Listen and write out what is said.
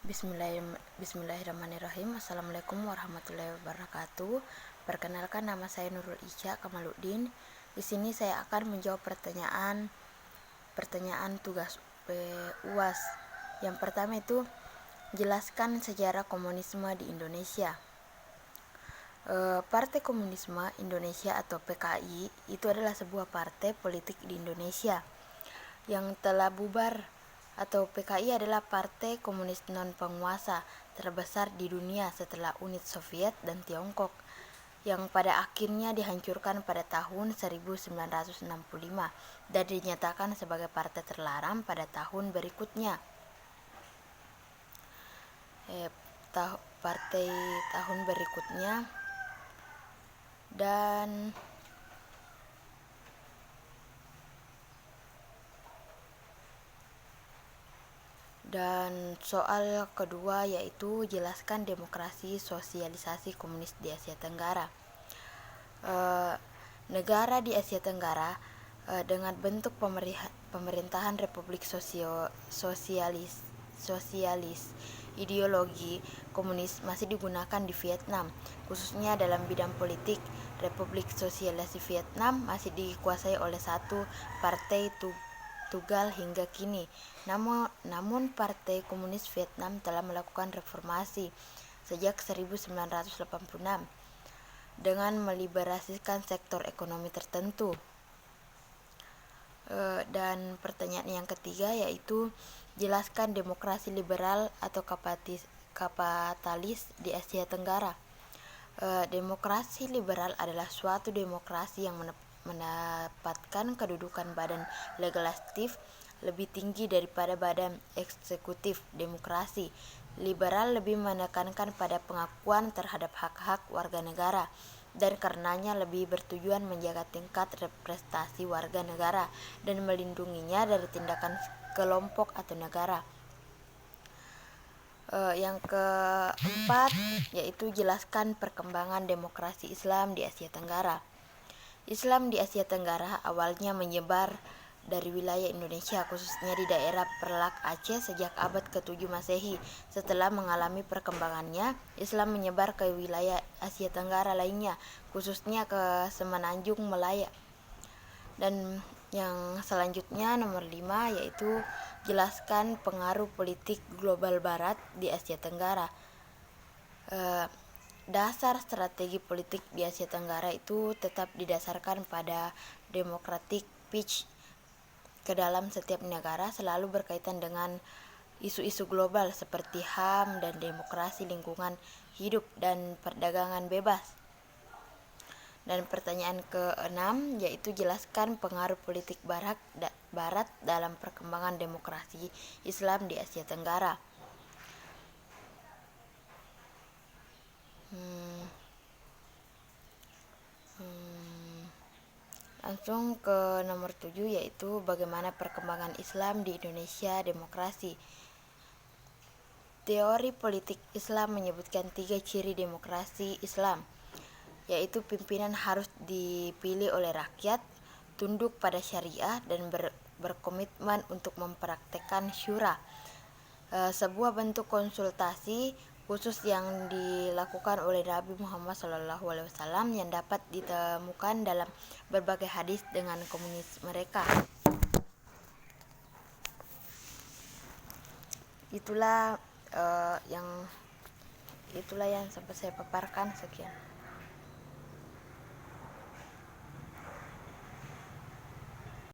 Bismillahirrahmanirrahim. Assalamualaikum warahmatullahi wabarakatuh. Perkenalkan, nama saya Nurul Isya Kamaluddin. Di sini saya akan menjawab pertanyaan tugas UAS. Yang pertama itu, jelaskan sejarah komunisme di Indonesia. Partai Komunisme Indonesia atau PKI itu adalah sebuah partai politik di Indonesia yang telah bubar, atau PKI adalah partai komunis non-penguasa terbesar di dunia setelah Uni Soviet dan Tiongkok, yang pada akhirnya dihancurkan pada tahun 1965 dan dinyatakan sebagai partai terlarang pada tahun berikutnya. Dan soal kedua yaitu jelaskan demokrasi sosialisasi komunis di Asia Tenggara. Negara di Asia Tenggara dengan bentuk pemerintahan Republik Sosialis ideologi komunis masih digunakan di Vietnam, khususnya dalam bidang politik. Republik Sosialis Vietnam masih dikuasai oleh satu partai tunggal hingga kini. Namun Partai Komunis Vietnam telah melakukan reformasi sejak 1986 dengan meliberalisasikan sektor ekonomi tertentu. Dan pertanyaan yang ketiga yaitu jelaskan demokrasi liberal atau kapitalis di Asia Tenggara. Demokrasi liberal adalah suatu demokrasi yang mendapatkan kedudukan badan legislatif lebih tinggi daripada badan eksekutif. Demokrasi liberal lebih menekankan pada pengakuan terhadap hak-hak warga negara dan karenanya lebih bertujuan menjaga tingkat representasi warga negara dan melindunginya dari tindakan kelompok atau negara. Yang keempat yaitu jelaskan perkembangan demokrasi Islam di Asia Tenggara. Islam di Asia Tenggara awalnya menyebar dari wilayah Indonesia, khususnya di daerah Perlak Aceh sejak abad ke-7 Masehi. Setelah mengalami perkembangannya, Islam menyebar ke wilayah Asia Tenggara lainnya, khususnya ke Semenanjung Malaya. Dan yang selanjutnya nomor 5 yaitu jelaskan pengaruh politik global barat di Asia Tenggara. Dasar strategi politik di Asia Tenggara itu tetap didasarkan pada democratic pitch ke dalam setiap negara selalu berkaitan dengan isu-isu global seperti HAM dan demokrasi, lingkungan hidup dan perdagangan bebas. Dan pertanyaan ke-6 yaitu jelaskan pengaruh politik barat dalam perkembangan demokrasi Islam di Asia Tenggara. Langsung ke nomor 7 yaitu bagaimana perkembangan Islam di Indonesia demokrasi. Teori politik Islam menyebutkan 3 ciri demokrasi Islam, yaitu pimpinan harus dipilih oleh rakyat, tunduk pada syariah, dan berkomitmen untuk mempraktekkan syura. Sebuah bentuk konsultasi khusus yang dilakukan oleh Nabi Muhammad SAW yang dapat ditemukan dalam berbagai hadis dengan komunis mereka. Itulah yang sempat saya paparkan. Sekian.